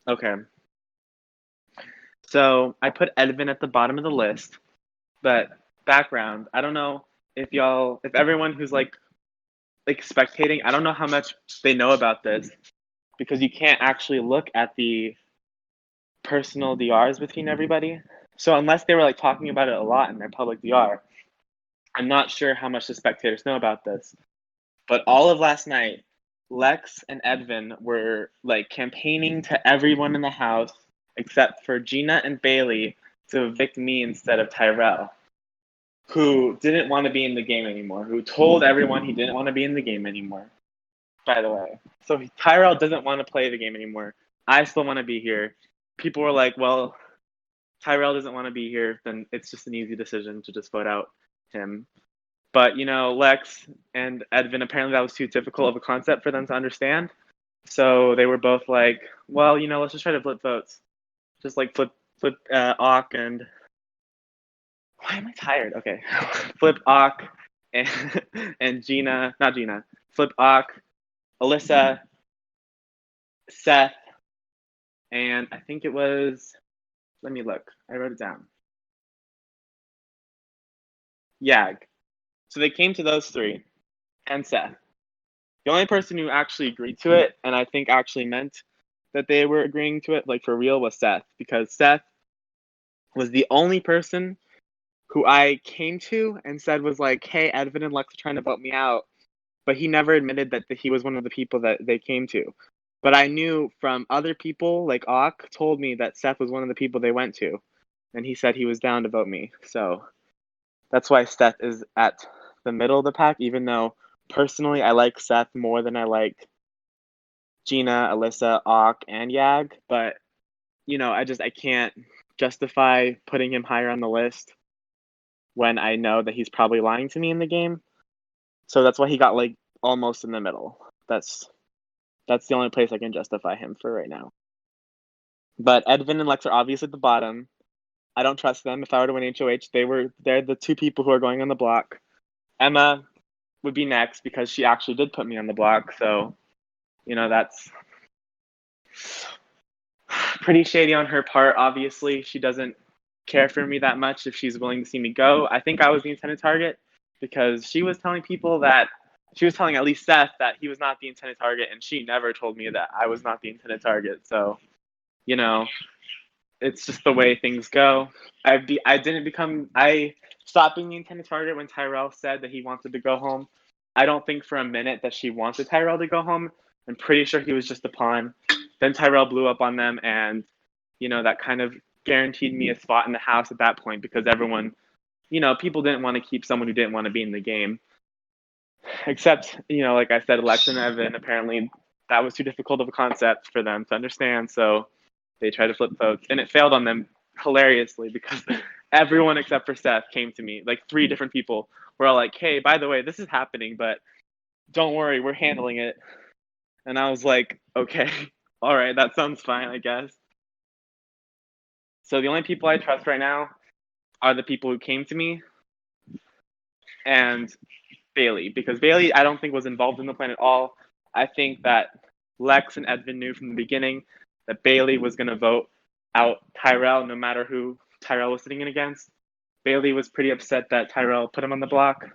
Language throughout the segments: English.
Okay. So I put Edvin at the bottom of the list, but background, I don't know if everyone who's like spectating, I don't know how much they know about this because you can't actually look at the personal DRs between everybody. So unless they were like talking about it a lot in their public DR, I'm not sure how much the spectators know about this. But all of last night, Lex and Edvin were like campaigning to everyone in the house except for Gina and Bailey to evict me instead of Tyrell, who didn't want to be in the game anymore, who told everyone he didn't want to be in the game anymore, by the way. So Tyrell doesn't want to play the game anymore. I still want to be here. People were like, well, Tyrell doesn't want to be here, then it's just an easy decision to just vote out him. But Lex and Edvin, apparently that was too difficult of a concept for them to understand. So they were both like, well, let's just try to flip votes. Just like flip Ock and why am I tired? Okay. Flip Ock and and Gina, not Gina. Flip Ock, Alyssa, Seth, and I think it was, let me look. I wrote it down. Yag. So they came to those three and Seth. The only person who actually agreed to it, and I think actually meant that they were agreeing to it, like for real, was Seth, because Seth was the only person who I came to and said was like, "Hey, Edvin and Lex are trying to vote me out," but he never admitted that he was one of the people that they came to. But I knew from other people, like Ock, told me that Seth was one of the people they went to, and he said he was down to vote me. So that's why Seth is at the middle of the pack, even though personally I like Seth more than I like Gina, Alyssa, Ock, and Yag. But I can't justify putting him higher on the list when I know that he's probably lying to me in the game. So that's why he got like almost in the middle. That's the only place I can justify him for right now. But Edvin and Lex are obviously at the bottom. I don't trust them. If I were to win HOH, they're the two people who are going on the block. Emma would be next because she actually did put me on the block. So, that's pretty shady on her part. Obviously, she doesn't care for me that much if she's willing to see me go. I think I was the intended target because she was telling at least Seth that he was not the intended target, and she never told me that I was not the intended target. So, you know, it's just the way things go. I stopped being the intended target when Tyrell said that he wanted to go home. I don't think for a minute that she wanted Tyrell to go home. I'm pretty sure he was just a pawn. Then Tyrell blew up on them, and that kind of guaranteed me a spot in the house at that point because everyone, people didn't want to keep someone who didn't want to be in the game. Except, like I said, Alexa and Evan, apparently that was too difficult of a concept for them to understand, so they tried to flip votes, and it failed on them hilariously because everyone except for Seth came to me. Like three different people were all like, "Hey, by the way, this is happening, but don't worry, we're handling it." And I was like, "Okay, all right, that sounds fine, I guess." So the only people I trust right now are the people who came to me and Bailey, because Bailey I don't think was involved in the plan at all. I think that Lex and Edvin knew from the beginning that Bailey was going to vote out Tyrell no matter who Tyrell was sitting in against. Bailey was pretty upset that Tyrell put him on the block.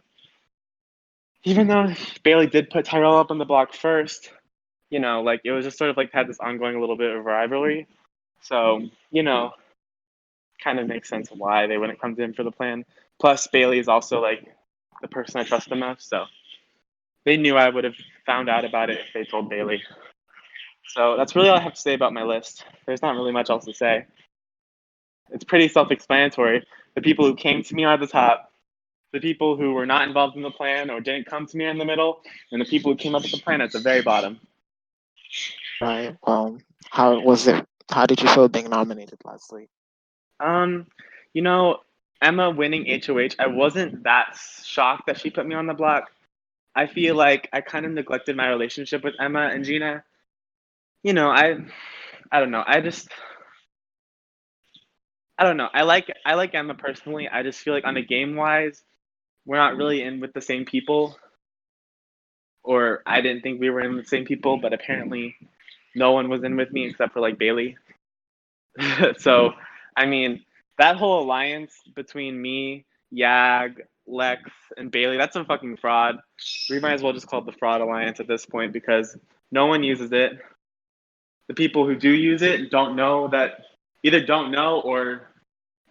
Even though Bailey did put Tyrell up on the block first, like it was just sort of like had this ongoing little bit of rivalry. So, kind of makes sense why they wouldn't come to him for the plan. Plus, Bailey is also like the person I trust the most, so they knew I would have found out about it if they told Bailey. So that's really all I have to say about my list. There's not really much else to say. It's pretty self-explanatory. The people who came to me are at the top. The people who were not involved in the plan or didn't come to me are in the middle, and the people who came up with the plan at the very bottom. Right. How was it? How did you feel being nominated last week? Um, you know, Emma winning HOH, I wasn't that shocked that she put me on the block. I feel like I kind of neglected my relationship with Emma and Gina. I don't know. I don't know. I like Emma personally. I just feel like on a game wise, we're not really in with the same people, or I didn't think we were in with the same people, but apparently no one was in with me except for like Bailey. So, I mean, that whole alliance between me, Yag, Lex, and Bailey, that's a fucking fraud. We might as well just call it the fraud alliance at this point because no one uses it. The people who do use it don't know that, either don't know or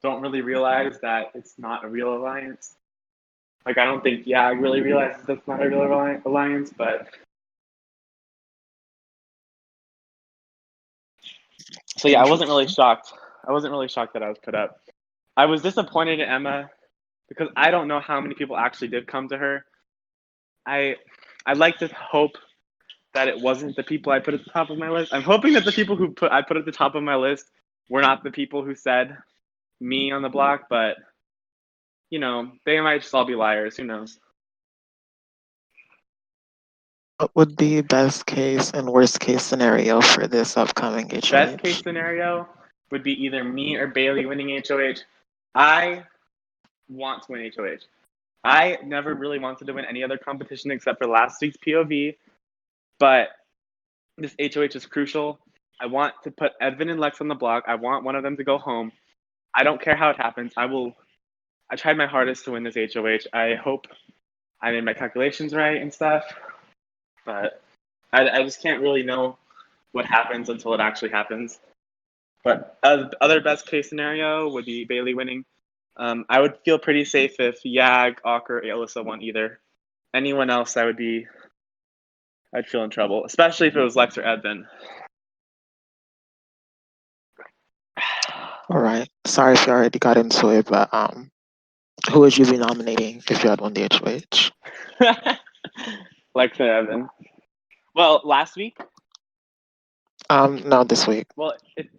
don't really realize that it's not a real alliance. Like, I don't think Yag really realizes that's not a real alliance, but so yeah, I wasn't really Interesting. shocked. I wasn't really shocked that I was put up. I was disappointed in Emma because I don't know how many people actually did come to her. I I'd like to hope that it wasn't the people I put at the top of my list. I'm hoping that the people who I put at the top of my list were not the people who said me on the block, but they might just all be liars. Who knows? What would be best case and worst case scenario for this upcoming Best case HOH? scenario would be either me or Bailey winning HOH. I want to win HOH. I never really wanted to win any other competition except for last week's POV, but this HOH is crucial. I want to put Edvin and Lex on the block. I want one of them to go home. I don't care how it happens. I tried my hardest to win this HOH. I hope I made my calculations right and stuff, but I just can't really know what happens until it actually happens. But other best case scenario would be Bailey winning. I would feel pretty safe if Yag, Awk, or Alyssa won either. Anyone else, I'd feel in trouble, especially if it was Lex or Edvin. All right. Sorry if you already got into it, but who would you be nominating if you had won the HOH? Lex and Edvin. Well, last week. No, this week. Well,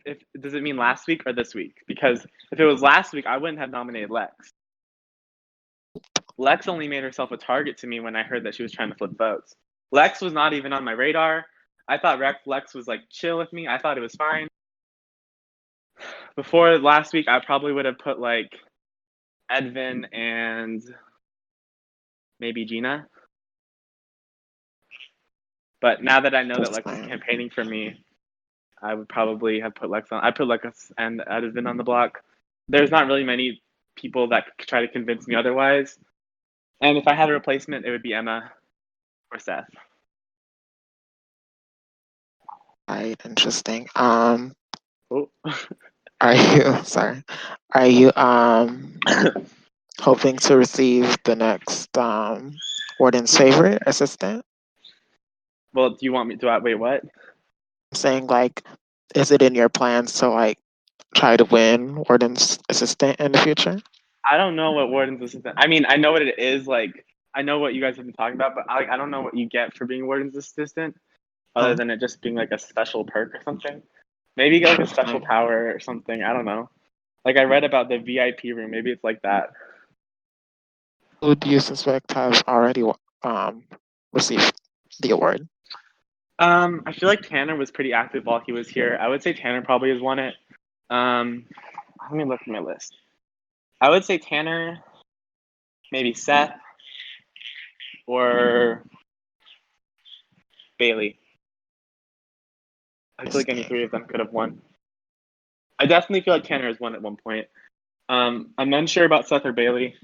if does it mean last week or this week? Because if it was last week, I wouldn't have nominated Lex. Lex only made herself a target to me when I heard that she was trying to flip votes. Lex was not even on my radar. I thought Lex was like chill with me. I thought it was fine. Before last week, I probably would have put like Edvin and maybe Gina. But now that I know that Lex is Interesting. campaigning for me, I would probably have put Lex on. I put Lex and Edvin on the block. There's not really many people that try to convince me otherwise. And if I had a replacement, it would be Emma or Seth. Right. Interesting. Oh. Are you sorry? Are you hoping to receive the next warden's favorite assistant? Well, do you want me to wait? What? I'm saying like, is it in your plans to like try to win warden's assistant in the future? I don't know what warden's assistant. I mean, I know what it is. Like, I know what you guys have been talking about, but I don't know what you get for being warden's assistant, other Oh, than it just being like a special perk or something. Maybe you get like a special interesting. power or something. I don't know. Like I read about the VIP room. Maybe it's like that. Who do you suspect has already um received the award? I feel like Tanner was pretty active while he was here. I would say Tanner probably has won it. Um, Let me look at my list. I would say Tanner, maybe Seth, or Bailey. I feel like any three of them could have won. I definitely feel like Tanner has won at one point. I'm unsure about Seth or Bailey.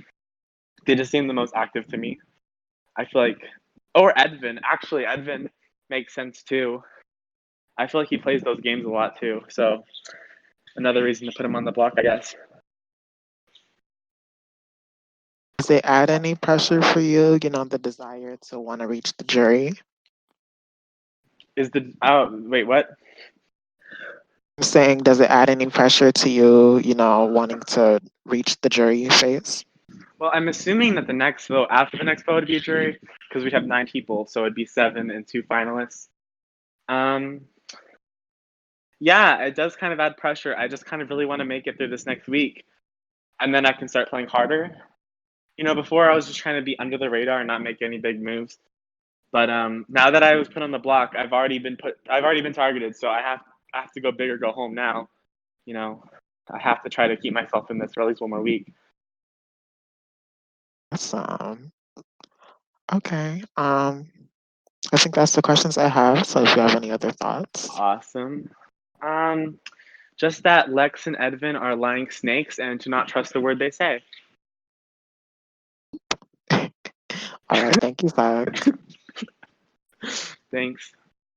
They just seem the most active to me. I feel like, or Edvin. Actually, Edvin makes sense too. I feel like he plays those games a lot too. So another reason to put him on the block, I guess. Does it add any pressure for you? You know, the desire to want to reach the jury. Is the oh wait what? I'm saying, does it add any pressure to you? You know, wanting to reach the jury phase. Well, I'm assuming that the next vote after the next vote would be a jury because we'd have 9 people, so it'd be 7 and 2 finalists. Um, yeah, it does kind of add pressure. I just kind of really want to make it through this next week, and then I can start playing harder. Before I was just trying to be under the radar and not make any big moves. But now that I was put on the block, I've already been targeted, so I have to go big or go home now. You know, I have to try to keep myself in this for at least one more week. That's okay. I think that's the questions I have. So if you have any other thoughts. Awesome. Um, just that Lex and Edvin are lying snakes and to not trust the word they say. All right. Thank you, Zach. Thanks.